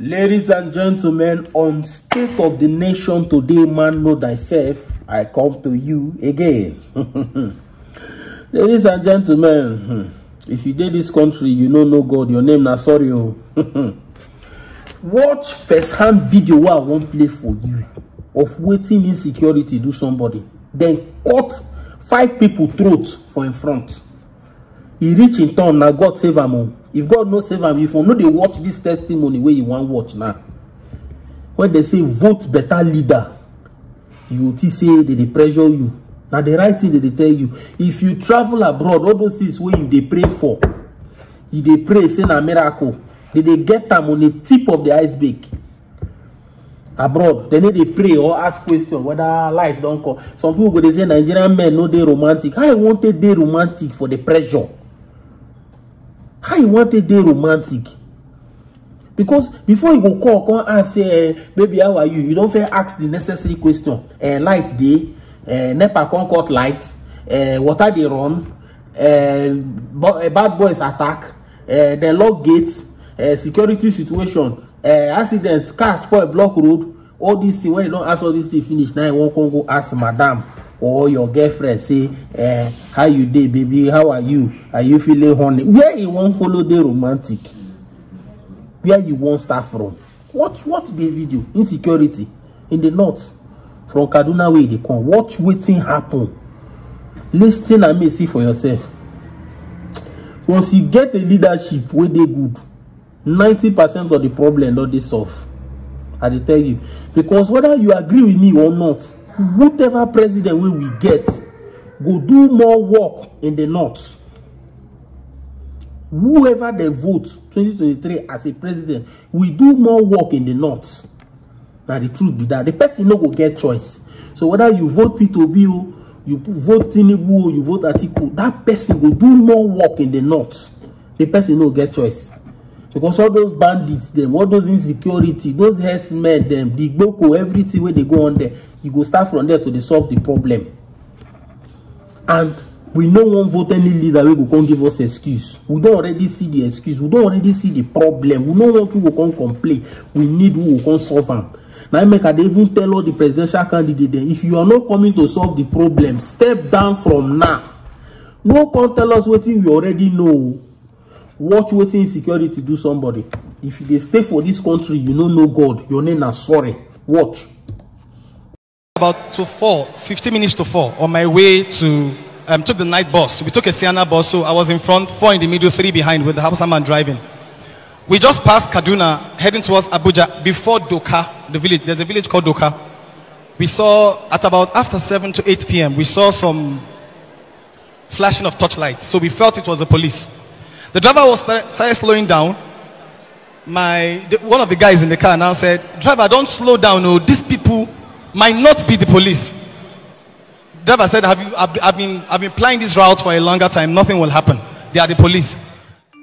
Ladies and gentlemen, on State of the Nation today, man, know thyself, I come to you again. Ladies and gentlemen, if you did this country, you don't know God, your name na sorry. Watch first-hand video where I won't play for you of waiting insecurity do somebody. Then cut 5 people throat for in front. He reach in turn, now God save him. If God no save him, if you know they watch this testimony where you want watch now. When they say vote better leader, you will say they pressure you. Now the right thing they tell you, if you travel abroad, all those things where you they pray for, you they pray, say a miracle. They get them on the tip of the iceberg. Abroad, then they pray or ask question whether light don't come. Some people go they say Nigerian men know they romantic. How you wanted they romantic for the pressure? How you wanted they romantic? Because before you go call and say, baby, how are you? You don't fair ask the necessary question. Light day, NEPA can't cut light, water they run, bad boys attack, the lock gates, security situation, accidents, car spoil, block road, all these things. When you don't ask all these things finish, now you won't go ask madam or your girlfriend, say, how you day, baby? How are you? Are you feeling horny? Where you won't follow the romantic? Where you won't start from? Watch the video. Insecurity in the north. From Kaduna way they come. Watch waiting happen. Listen and me see for yourself. Once you get a leadership where they good, 90% of the problem not they solve. I tell you. Because whether you agree with me or not, whatever president we get, go do more work in the north. Whoever they vote 2023 as a president, we do more work in the north. Now the truth be that the person no go get choice. So whether you vote P2B, you vote Tinubu, you vote Atiku, that person will do more work in the north. The person no get choice. Because all those bandits, them, all those insecurity, those herdsmen, them, the Gboko, everything where they go on there, you go start from there to solve the problem. And we no one vote any leader we go come give us excuse. We don't already see the excuse. We don't already see the problem. We don't want to go come complain. We need who will come solve them. Now make they even tell all the presidential candidates, if you are not coming to solve the problem, step down from now. No come tell us what we already know. Watch waiting insecurity do somebody. If they stay for this country, you don't know God. Your name is sorry. Watch. About 15 minutes to 4, on my way to took the night bus. We took a Sienna bus, so I was in front, 4 in the middle, 3 behind, with the Hausa man driving. We just passed Kaduna, heading towards Abuja, before Doka, the village. There's a village called Doka. We saw, at about after 7 to 8 p.m., we saw some flashing of torchlights, so we felt it was the police. The driver was started slowing down. One of the guys in the car now said, driver, don't slow down, no, these people might not be the police. Driver said, I've been plying this route for a longer time, nothing will happen. They are the police.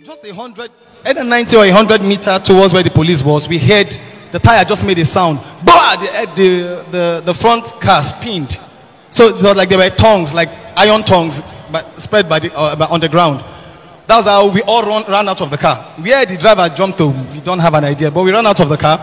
Just 90 or 100 meters towards where the police was, we heard the tire just made a sound. Bah! The front car spinned. So it was like there were tongues, like iron tongues, but spread on the ground. That's how we all ran out of the car. Where the driver jumped to, we don't have an idea, but we ran out of the car.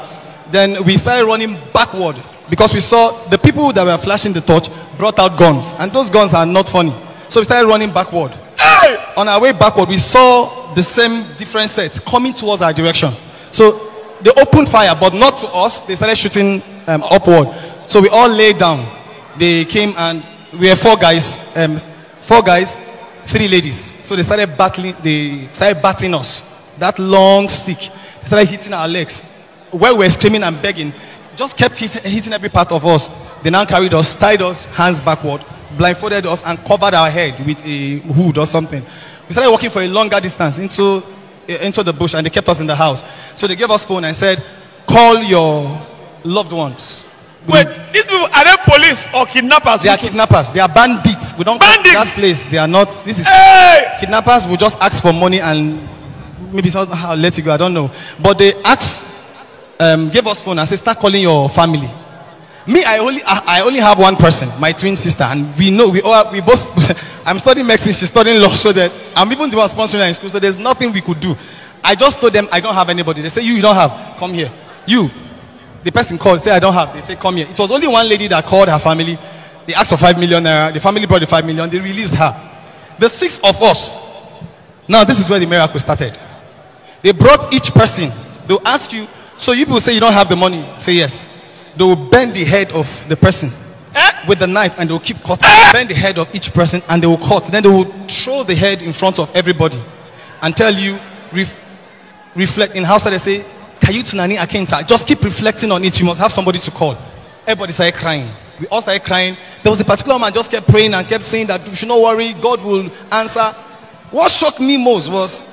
Then we started running backward because we saw the people that were flashing the torch brought out guns, and those guns are not funny. So we started running backward. Hey! On our way backward, we saw the same different sets coming towards our direction. So they opened fire, but not to us. They started shooting upward. So we all lay down. They came and we were 4 guys, 3 ladies. So they started battling. They started batting us. That long stick. They started hitting our legs. While we were screaming and begging, just kept hitting every part of us. They now carried us, tied us, hands backward, blindfolded us, and covered our head with a hood or something. We started walking for a longer distance into the bush, and they kept us in the house. So they gave us phone and said, call your loved ones. Wait, these people, are they police or kidnappers? They are kidnappers. They are bandits. We don't call that place. They are not. This is kidnappers. Will just ask for money and maybe somehow let you go. I don't know. But they asked, gave us phone and said, start calling your family. Me, I only have one person, my twin sister, and we both. I'm studying medicine. She's studying law, so that I'm even the one sponsoring her in school. So there's nothing we could do. I just told them I don't have anybody. They say you don't have. Come here. The person called, say I don't have. They say come here. It was only one lady that called her family. They asked for 5 million naira. The family brought the 5 million. They released her. The 6 of us. Now this is where the miracle started. They brought each person. They'll ask you, so you people say you don't have the money. Say yes. They will bend the head of the person with the knife and they will keep cutting. Bend the head of each person and they will cut. Then they will throw the head in front of everybody and tell you, reflect. In Hausa they say, Kayutunani Akensa. Just keep reflecting on it. You must have somebody to call. Everybody started crying. We all started crying. There was a particular man just kept praying and kept saying that you should not worry, God will answer. What shocked me most was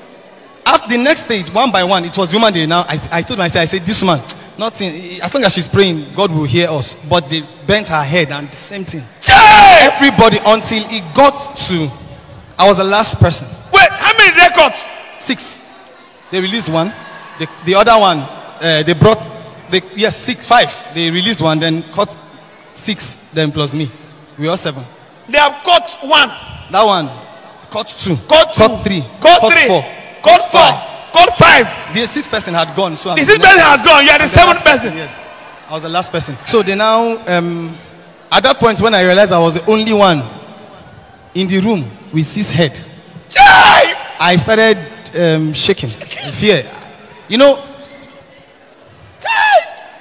after the next stage, one by one, it was human day. Now I told myself, I said, this man, nothing. As long as she's praying, God will hear us. But they bent her head and the same thing. Everybody until it got to, I was the last person. Wait, how many records? 6. They released one. The other one, they brought, 5. They released one, then cut 6, then plus me. We all 7. They have cut 1. That one, cut 2. Cut 2. Cut 3. Cut 3. 4. Cut 4. Cut 5. The 6th person had gone. So the 6th person has gone. You are the 7th person. Yes. I was the last person. So they now, at that point when I realized I was the only one in the room with his head, I started shaking in fear. You know,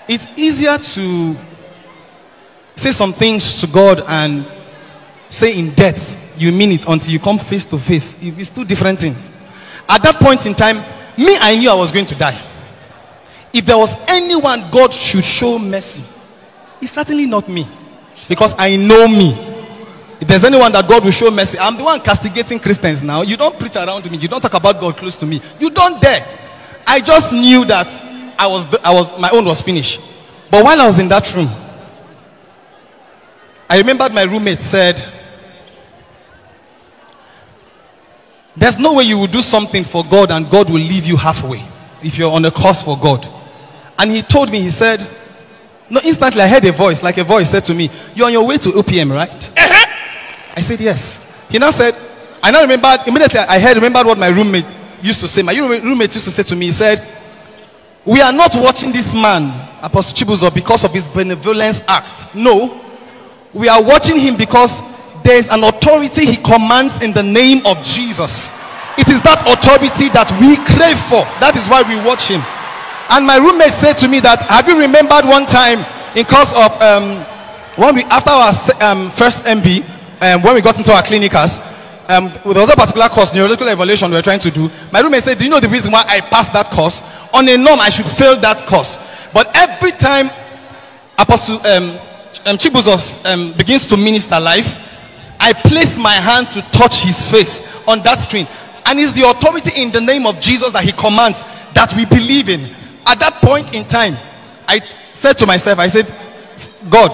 it's easier to say some things to God and say in death you mean it until you come face to face. It's 2 different things. At that point in time, I knew I was going to die. If there was anyone God should show mercy, it's certainly not me. Because I know me. If there's anyone that God will show mercy, I'm the one castigating Christians now. You don't preach around me. You don't talk about God close to me. You don't dare. I just knew that my own was finished. But while I was in that room, I remembered my roommate said, there's no way you will do something for God and God will leave you halfway if you're on a course for God. And he told me, he said, no, instantly I heard a voice, like a voice said to me, you're on your way to OPM, right? I said, yes. He now said, I now remembered, immediately I remembered what my roommate used to say. My roommate used to say to me, he said, we are not watching this man, Apostle Chibuzo, because of his benevolence act. No, we are watching him because there is an authority he commands in the name of Jesus. It is that authority that we crave for. That is why we watch him. And my roommate said to me that, have you remembered one time in course of after our first MB, when we got into our clinicals, there was a particular course, neurological evaluation we were trying to do. My roommate said, do you know the reason why I passed that course? On a norm, I should fail that course. But every time Apostle Chibuzo begins to minister life, I place my hand to touch his face on that screen. And it's the authority in the name of Jesus that he commands that we believe in. At that point in time, I said to myself, I said, God,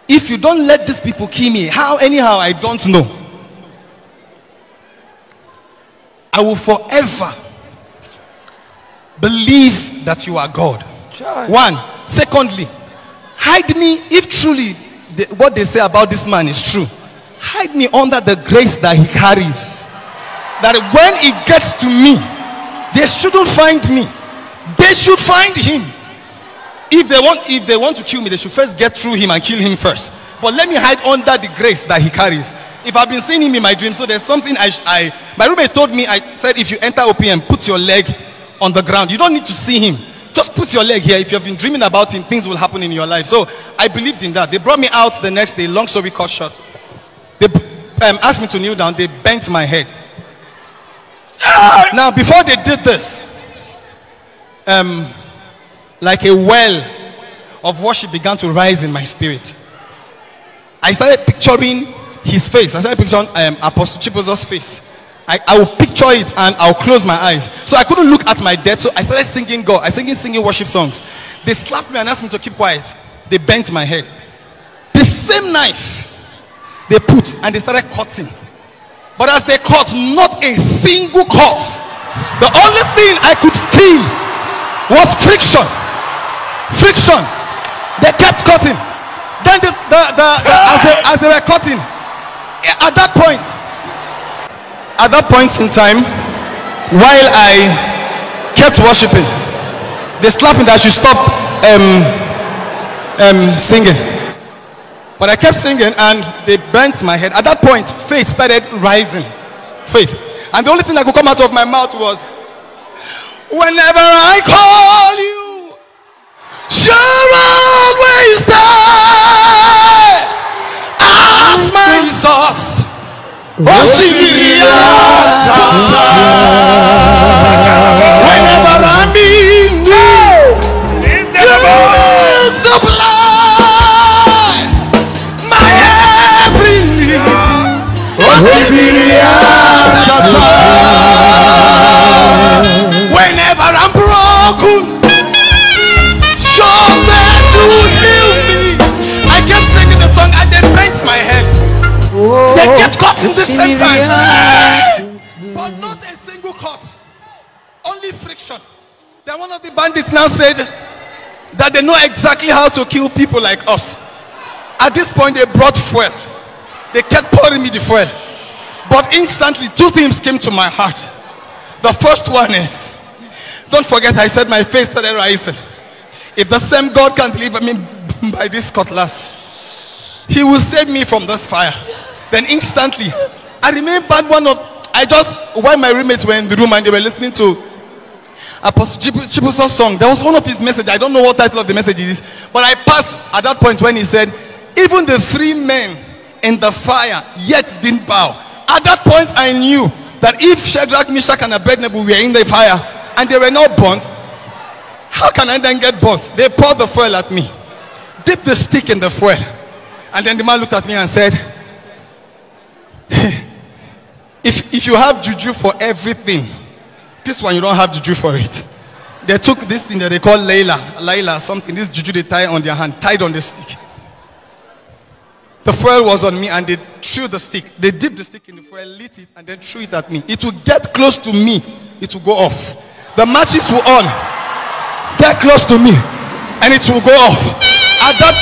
if you don't let these people kill me, how anyhow I don't know, I will forever believe that you are God. One. Secondly, hide me if truly what they say about this man is true. Hide me under the grace that he carries, that when it gets to me, they shouldn't find me, they should find him. If they want to kill me, they should first get through him and kill him first. But let me hide under the grace that he carries. If I've been seeing him in my dreams, so there's something my roommate told me. I said, if you enter OPM, put your leg on the ground. You don't need to see him. Just put your leg here. If you have been dreaming about him, things will happen in your life. So I believed in that. They brought me out the next day. Long story cut short. They asked me to kneel down. They bent my head. Now, before they did this, like a well of worship began to rise in my spirit. I started picturing his face. I started picturing Apostle Chibuzo's face. I will picture it and I'll close my eyes. So I couldn't look at my dead. So I started singing God. I started singing worship songs. They slapped me and asked me to keep quiet. They bent my head. The same knife they put and they started cutting. But as they cut, not a single cut. The only thing I could feel was friction. Friction. They kept cutting. Then as they were cutting, at that point in time, while I kept worshiping, They slapped me that I should stop singing. But I kept singing and they bent my head. At that point, faith started rising. Faith. And the only thing that could come out of my mouth was, whenever I call you, you're always there as my source. Whenever I'm in need, you supply my every need. Whenever I'm broken, you're there to heal me. I kept singing the song and they bent my head. They kept cutting the same time, but not a single cut, only friction. Then one of the bandits now said that they know exactly how to kill people like us. At this point, they brought fuel. They kept pouring me the fuel, but instantly two things came to my heart. The first one is, don't forget I said my face started rising. If the same God can deliver me by this cutlass, he will save me from this fire. Then instantly, I remembered while my roommates were in the room and they were listening to Apostle Chibuson's song. There was one of his messages. I don't know what title of the message is, but I passed at that point when he said, even the 3 men in the fire yet didn't bow. At that point, I knew that if Shadrach, Meshach, and Abednego were in the fire and they were not burnt, how can I then get burnt? They poured the fuel at me, dipped the stick in the fuel, and then the man looked at me and said, if you have juju for everything, this one you don't have juju for it. They took this thing that they call Layla something, this juju they tie on their hand, tied on the stick. The fuel was on me and they threw the stick. They dipped the stick in the fuel, lit it, and then threw it at me. It would get close to me, it will go off. The matches were on, get close to me, and it will go off. At that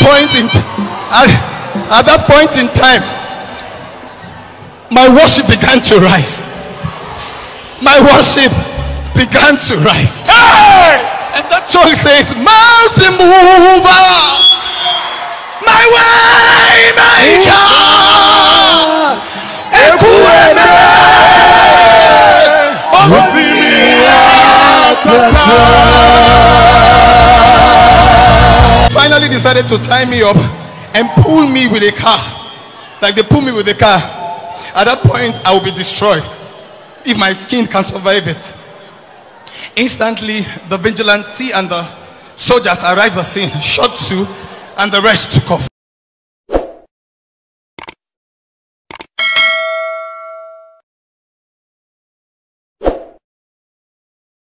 point in time, my worship began to rise. My worship began to rise. Hey! And that song says, mountain mover, my way maker, Ekueme, finally decided to tie me up and pull me with a car. Like they pull me with a car. At that point, I will be destroyed if my skin can survive it. Instantly, the vigilante and the soldiers arrived at the scene, shot 2, and the rest took off.